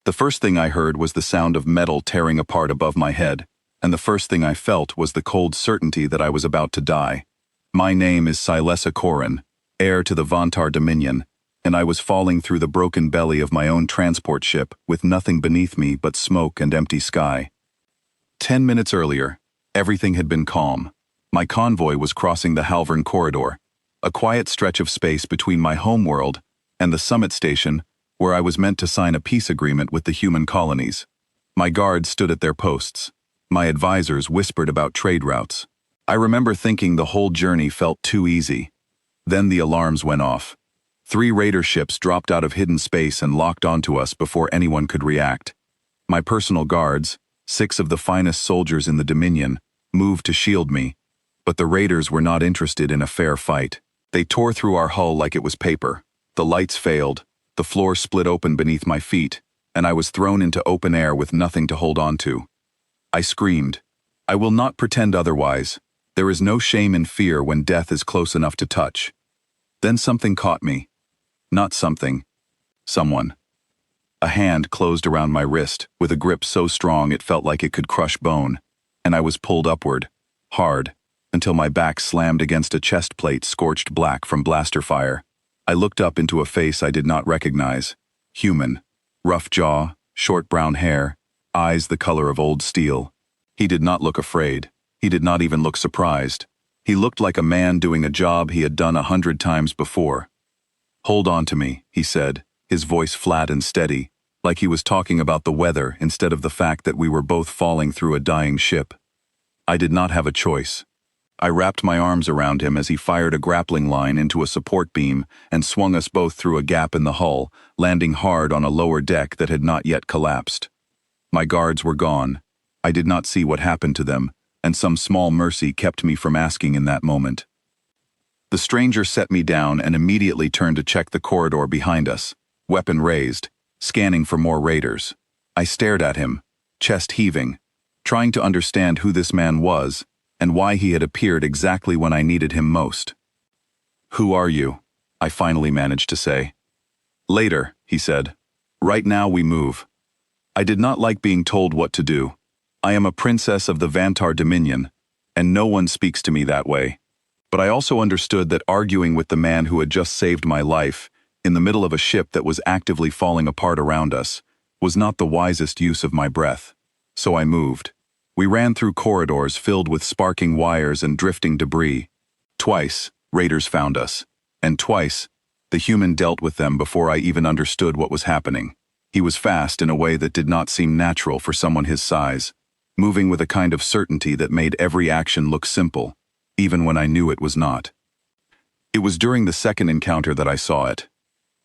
The first thing I heard was the sound of metal tearing apart above my head, and the first thing I felt was the cold certainty that I was about to die. My name is Silessa Corin, heir to the Vantar Dominion, and I was falling through the broken belly of my own transport ship with nothing beneath me but smoke and empty sky. 10 minutes earlier, everything had been calm. My convoy was crossing the Halvern Corridor, a quiet stretch of space between my homeworld and the summit station where I was meant to sign a peace agreement with the human colonies. My guards stood at their posts. My advisors whispered about trade routes. I remember thinking the whole journey felt too easy. Then the alarms went off. 3 raider ships dropped out of hidden space and locked onto us before anyone could react. My personal guards, 6 of the finest soldiers in the Dominion, moved to shield me, but the raiders were not interested in a fair fight. They tore through our hull like it was paper. The lights failed, the floor split open beneath my feet, and I was thrown into open air with nothing to hold on to. I screamed. I will not pretend otherwise. There is no shame in fear when death is close enough to touch. Then something caught me. Not something. Someone. A hand closed around my wrist, with a grip so strong it felt like it could crush bone, and I was pulled upward, hard, until my back slammed against a chest plate scorched black from blaster fire. I looked up into a face I did not recognize. Human. Rough jaw, short brown hair, eyes the color of old steel. He did not look afraid. He did not even look surprised. He looked like a man doing a job he had done 100 times before. "Hold on to me," he said, his voice flat and steady, like he was talking about the weather instead of the fact that we were both falling through a dying ship. I did not have a choice. I wrapped my arms around him as he fired a grappling line into a support beam and swung us both through a gap in the hull, landing hard on a lower deck that had not yet collapsed. My guards were gone. I did not see what happened to them, and some small mercy kept me from asking in that moment. The stranger set me down and immediately turned to check the corridor behind us, weapon raised, scanning for more raiders. I stared at him, chest heaving, trying to understand who this man was and why he had appeared exactly when I needed him most. "Who are you?" I finally managed to say. "Later," he said. "Right now we move." I did not like being told what to do. I am a princess of the Vantar Dominion, and no one speaks to me that way. But I also understood that arguing with the man who had just saved my life, in the middle of a ship that was actively falling apart around us, was not the wisest use of my breath. So I moved. We ran through corridors filled with sparking wires and drifting debris. Twice, raiders found us, and twice, the human dealt with them before I even understood what was happening. He was fast in a way that did not seem natural for someone his size, moving with a kind of certainty that made every action look simple, even when I knew it was not. It was during the second encounter that I saw it.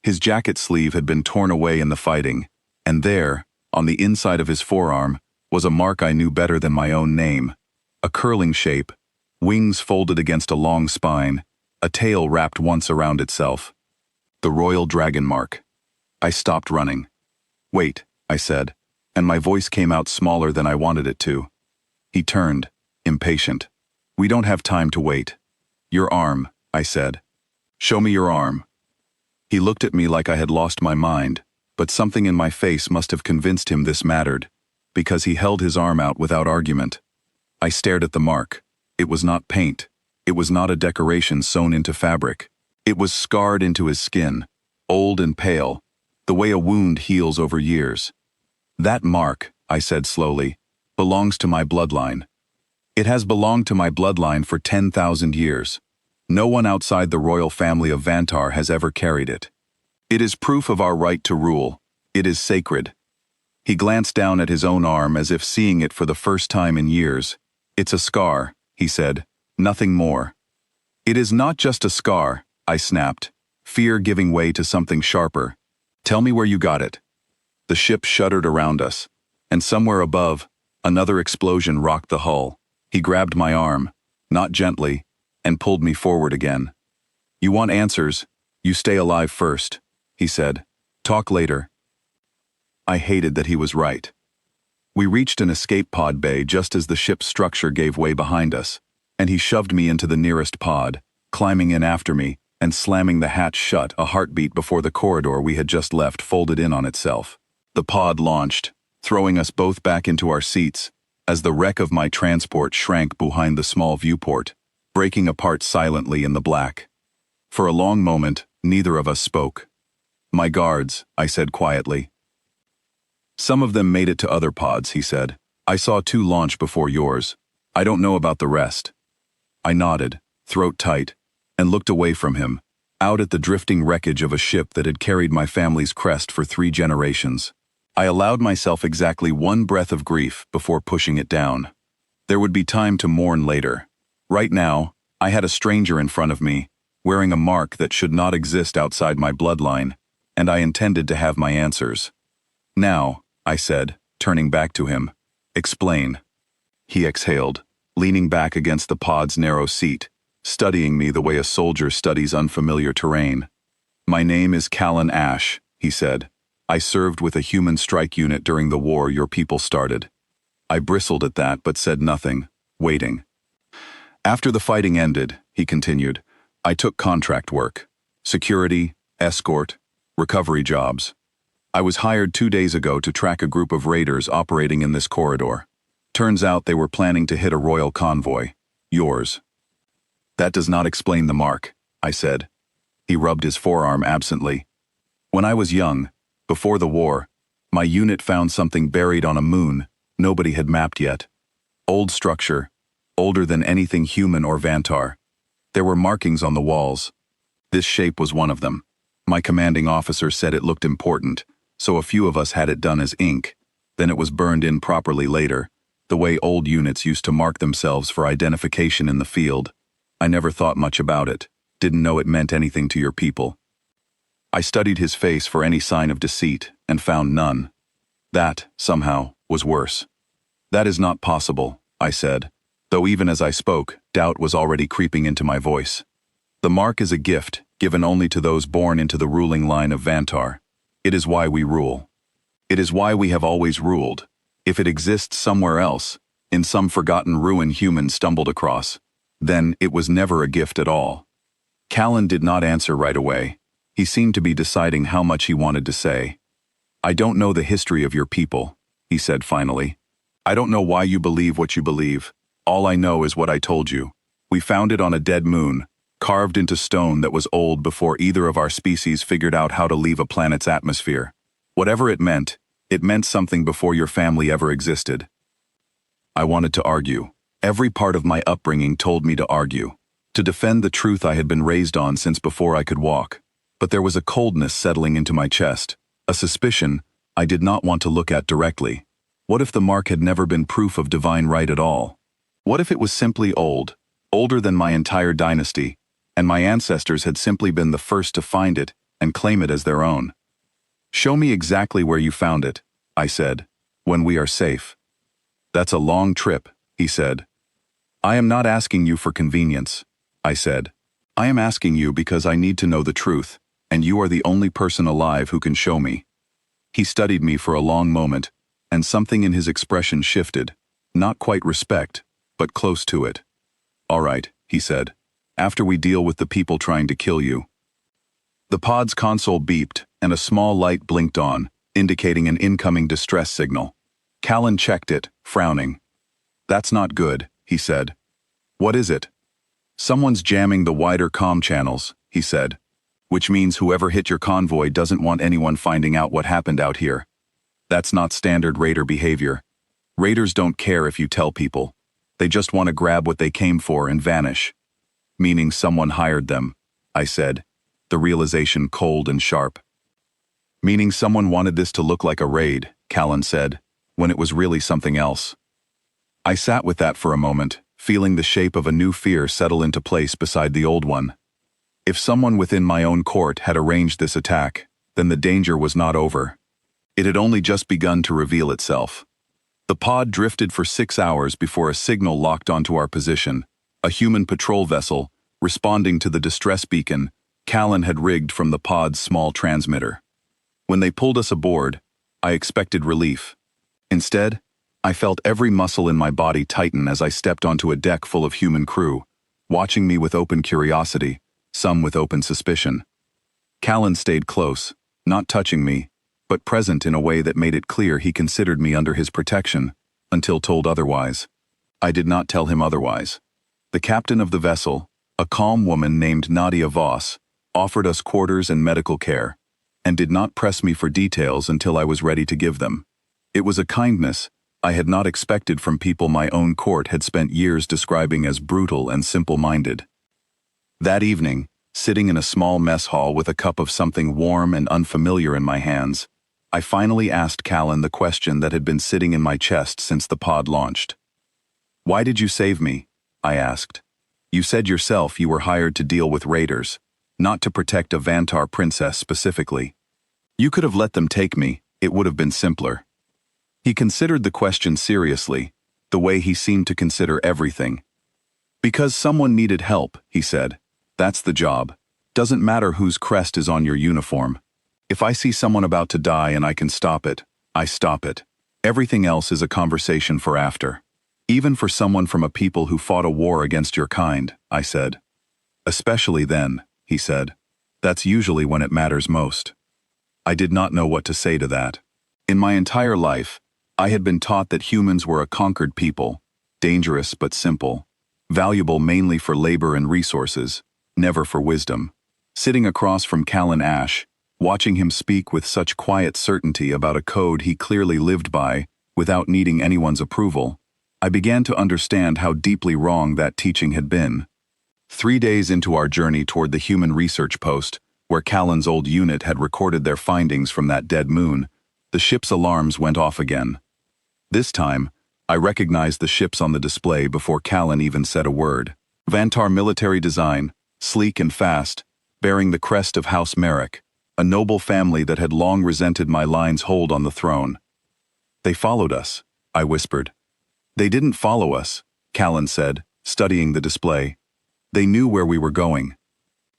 His jacket sleeve had been torn away in the fighting, and there, on the inside of his forearm, was a mark I knew better than my own name. A curling shape, wings folded against a long spine, a tail wrapped once around itself. The royal dragon mark. I stopped running. "Wait," I said, and my voice came out smaller than I wanted it to. He turned, impatient. "We don't have time to wait." "Your arm," I said. "Show me your arm." He looked at me like I had lost my mind, but something in my face must have convinced him this mattered, because he held his arm out without argument. I stared at the mark. It was not paint. It was not a decoration sewn into fabric. It was scarred into his skin, old and pale, the way a wound heals over years. "That mark," I said slowly, "belongs to my bloodline. It has belonged to my bloodline for 10,000 years. No one outside the royal family of Vantar has ever carried it. It is proof of our right to rule. It is sacred." He glanced down at his own arm as if seeing it for the first time in years. "It's a scar," he said, "nothing more." "It is not just a scar," I snapped, fear giving way to something sharper. "Tell me where you got it." The ship shuddered around us, and somewhere above, another explosion rocked the hull. He grabbed my arm, not gently, and pulled me forward again. "You want answers? You stay alive first," he said. "Talk later." I hated that he was right. We reached an escape pod bay just as the ship's structure gave way behind us, and he shoved me into the nearest pod, climbing in after me and slamming the hatch shut a heartbeat before the corridor we had just left folded in on itself. The pod launched, throwing us both back into our seats, as the wreck of my transport shrank behind the small viewport, breaking apart silently in the black. For a long moment, neither of us spoke. "My guards," I said quietly. "Some of them made it to other pods," he said. "I saw 2 launch before yours. I don't know about the rest." I nodded, throat tight, and looked away from him, out at the drifting wreckage of a ship that had carried my family's crest for 3 generations. I allowed myself exactly 1 breath of grief before pushing it down. There would be time to mourn later. Right now, I had a stranger in front of me, wearing a mark that should not exist outside my bloodline, and I intended to have my answers. "Now," I said, turning back to him, "explain." He exhaled, leaning back against the pod's narrow seat, studying me the way a soldier studies unfamiliar terrain. "My name is Callan Ash," he said. "I served with a human strike unit during the war your people started." I bristled at that but said nothing, waiting. "After the fighting ended," he continued, "I took contract work. Security, escort, recovery jobs. I was hired 2 days ago to track a group of raiders operating in this corridor. Turns out they were planning to hit a royal convoy. Yours." "That does not explain the mark," I said. He rubbed his forearm absently. "When I was young, before the war, my unit found something buried on a moon nobody had mapped yet. Old structure, older than anything human or Vantar. There were markings on the walls. This shape was one of them. My commanding officer said it looked important, so a few of us had it done as ink. Then it was burned in properly later, the way old units used to mark themselves for identification in the field. I never thought much about it, didn't know it meant anything to your people. I studied his face for any sign of deceit and found none. That, somehow, was worse." "That is not possible," I said, though even as I spoke, doubt was already creeping into my voice. "The mark is a gift given only to those born into the ruling line of Vantar. It is why we rule. It is why we have always ruled. If it exists somewhere else, in some forgotten ruin humans stumbled across, then it was never a gift at all." Callan did not answer right away. He seemed to be deciding how much he wanted to say. "I don't know the history of your people," he said finally. "I don't know why you believe what you believe. All I know is what I told you. We found it on a dead moon, carved into stone that was old before either of our species figured out how to leave a planet's atmosphere. Whatever it meant something before your family ever existed." I wanted to argue. Every part of my upbringing told me to argue, to defend the truth I had been raised on since before I could walk. But there was a coldness settling into my chest, a suspicion I did not want to look at directly. What if the mark had never been proof of divine right at all? What if it was simply old, older than my entire dynasty, and my ancestors had simply been the first to find it and claim it as their own? "Show me exactly where you found it," I said, "when we are safe." "That's a long trip," he said. "I am not asking you for convenience," I said. "I am asking you because I need to know the truth, and you are the only person alive who can show me." He studied me for a long moment, and something in his expression shifted, not quite respect, but close to it. "All right," he said, "after we deal with the people trying to kill you." The pod's console beeped, and a small light blinked on, indicating an incoming distress signal. Callan checked it, frowning. "That's not good," he said. "What is it?" "Someone's jamming the wider comm channels," he said, "which means whoever hit your convoy doesn't want anyone finding out what happened out here. That's not standard raider behavior. Raiders don't care if you tell people. They just want to grab what they came for and vanish." "Meaning someone hired them," I said, the realization cold and sharp. "Meaning someone wanted this to look like a raid," Callan said, when it was really something else. I sat with that for a moment, feeling the shape of a new fear settle into place beside the old one. If someone within my own court had arranged this attack, then the danger was not over. It had only just begun to reveal itself. The pod drifted for 6 hours before a signal locked onto our position, a human patrol vessel, responding to the distress beacon Callan had rigged from the pod's small transmitter. When they pulled us aboard, I expected relief. Instead, I felt every muscle in my body tighten as I stepped onto a deck full of human crew, watching me with open curiosity, some with open suspicion. Callan stayed close, not touching me, but present in a way that made it clear he considered me under his protection, until told otherwise. I did not tell him otherwise. The captain of the vessel, a calm woman named Nadia Voss, offered us quarters and medical care, and did not press me for details until I was ready to give them. It was a kindness I had not expected from people my own court had spent years describing as brutal and simple-minded. That evening, sitting in a small mess hall with a cup of something warm and unfamiliar in my hands, I finally asked Callan the question that had been sitting in my chest since the pod launched. "Why did you save me?" I asked. "You said yourself you were hired to deal with raiders, not to protect a Vantar princess specifically. You could have let them take me, it would have been simpler." He considered the question seriously, the way he seemed to consider everything. "Because someone needed help," he said. "That's the job. Doesn't matter whose crest is on your uniform. If I see someone about to die and I can stop it, I stop it. Everything else is a conversation for after. Even for someone from a people who fought a war against your kind," I said. "Especially then," he said. "That's usually when it matters most." I did not know what to say to that. In my entire life, I had been taught that humans were a conquered people, dangerous but simple, valuable mainly for labor and resources, never for wisdom. Sitting across from Callan Ash, watching him speak with such quiet certainty about a code he clearly lived by, without needing anyone's approval, I began to understand how deeply wrong that teaching had been. 3 days into our journey toward the human research post, where Callan's old unit had recorded their findings from that dead moon, the ship's alarms went off again. This time, I recognized the ships on the display before Callan even said a word. Vantar military design, sleek and fast, bearing the crest of House Merrick, a noble family that had long resented my line's hold on the throne. "They followed us," I whispered. "They didn't follow us," Callan said, studying the display. "They knew where we were going."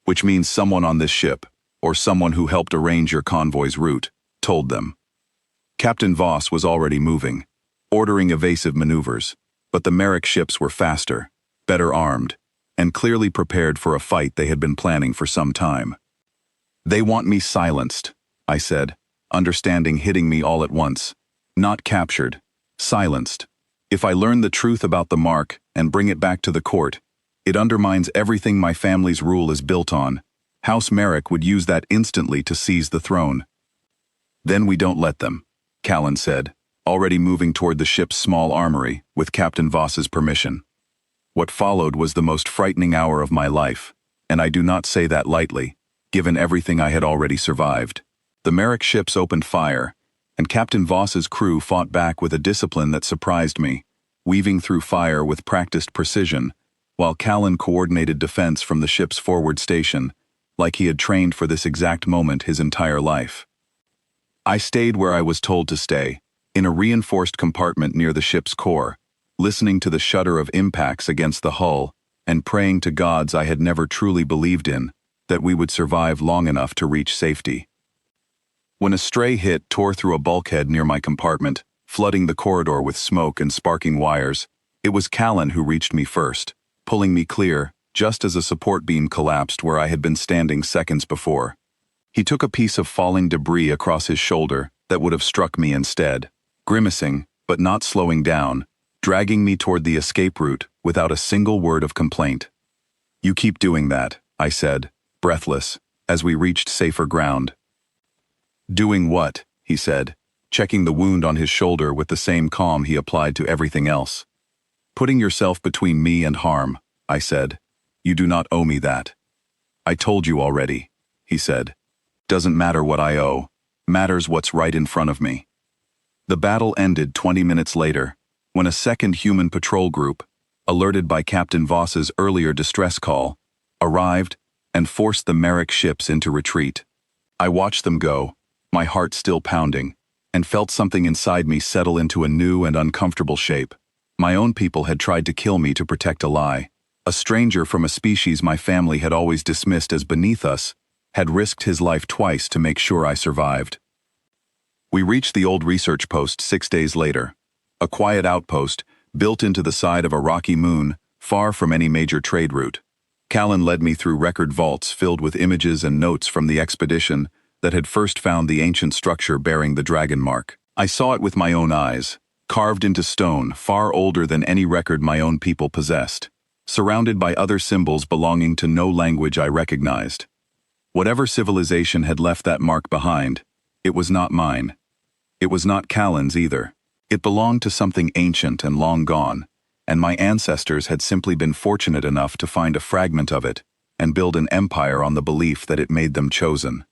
"Which means someone on this ship, or someone who helped arrange your convoy's route, told them." Captain Voss was already moving, ordering evasive maneuvers, but the Merrick ships were faster, better armed, and clearly prepared for a fight they had been planning for some time. "They want me silenced," I said, understanding hitting me all at once. "Not captured, silenced. If I learn the truth about the mark and bring it back to the court, it undermines everything my family's rule is built on. House Merrick would use that instantly to seize the throne." "Then we don't let them," Callan said, already moving toward the ship's small armory, with Captain Voss's permission. What followed was the most frightening hour of my life, and I do not say that lightly, given everything I had already survived. The Merrick ships opened fire, and Captain Voss's crew fought back with a discipline that surprised me, weaving through fire with practiced precision, while Callan coordinated defense from the ship's forward station, like he had trained for this exact moment his entire life. I stayed where I was told to stay, in a reinforced compartment near the ship's core, listening to the shudder of impacts against the hull and praying to gods I had never truly believed in, that we would survive long enough to reach safety. When a stray hit tore through a bulkhead near my compartment, flooding the corridor with smoke and sparking wires, it was Callan who reached me first, pulling me clear, just as a support beam collapsed where I had been standing seconds before. He took a piece of falling debris across his shoulder that would have struck me instead, grimacing, but not slowing down, dragging me toward the escape route without a single word of complaint. "You keep doing that," I said, breathless, as we reached safer ground. "Doing what?" he said, checking the wound on his shoulder with the same calm he applied to everything else. "Putting yourself between me and harm," I said. "You do not owe me that." "I told you already," he said. "Doesn't matter what I owe, matters what's right in front of me." The battle ended 20 minutes later, when a second human patrol group, alerted by Captain Voss's earlier distress call, arrived and forced the Merrick ships into retreat. I watched them go, my heart still pounding, and felt something inside me settle into a new and uncomfortable shape. My own people had tried to kill me to protect a lie. A stranger from a species my family had always dismissed as beneath us had risked his life twice to make sure I survived. We reached the old research post 6 days later, a quiet outpost built into the side of a rocky moon, far from any major trade route. Callan led me through record vaults filled with images and notes from the expedition that had first found the ancient structure bearing the dragon mark. I saw it with my own eyes, carved into stone, far older than any record my own people possessed, surrounded by other symbols belonging to no language I recognized. Whatever civilization had left that mark behind, it was not mine. It was not Callan's either. It belonged to something ancient and long gone, and my ancestors had simply been fortunate enough to find a fragment of it and build an empire on the belief that it made them chosen.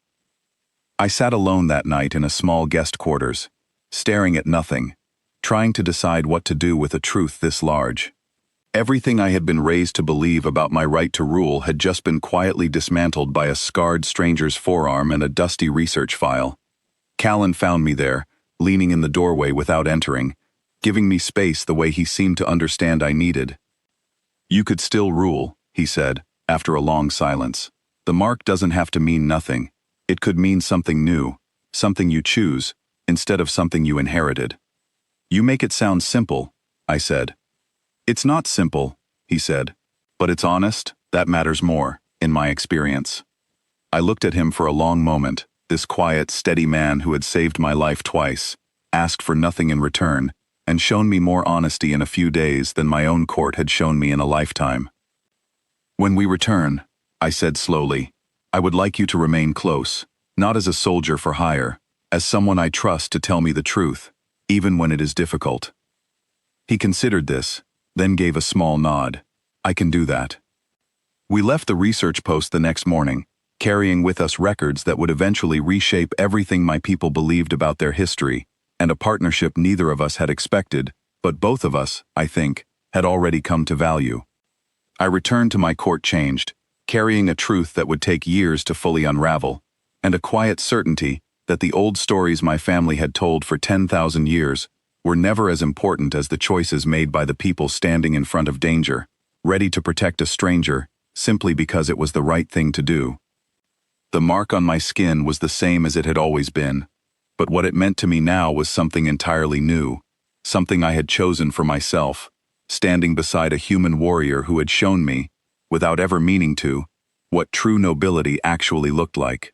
I sat alone that night in a small guest quarters, staring at nothing, trying to decide what to do with a truth this large. Everything I had been raised to believe about my right to rule had just been quietly dismantled by a scarred stranger's forearm and a dusty research file. Callan found me there, leaning in the doorway without entering, giving me space the way he seemed to understand I needed. "You could still rule," he said, after a long silence. "The mark doesn't have to mean nothing. It could mean something new, something you choose, instead of something you inherited." "You make it sound simple," I said. "It's not simple," he said, "but it's honest. That matters more, in my experience." I looked at him for a long moment, this quiet, steady man who had saved my life twice, asked for nothing in return, and shown me more honesty in a few days than my own court had shown me in a lifetime. "When we return," I said slowly, "I would like you to remain close, not as a soldier for hire, as someone I trust to tell me the truth, even when it is difficult." He considered this, then gave a small nod. "I can do that." We left the research post the next morning, carrying with us records that would eventually reshape everything my people believed about their history, and a partnership neither of us had expected, but both of us, I think, had already come to value. I returned to my court changed, carrying a truth that would take years to fully unravel, and a quiet certainty that the old stories my family had told for 10,000 years were never as important as the choices made by the people standing in front of danger, ready to protect a stranger simply because it was the right thing to do. The mark on my skin was the same as it had always been, but what it meant to me now was something entirely new, something I had chosen for myself, standing beside a human warrior who had shown me, without ever meaning to, what true nobility actually looked like.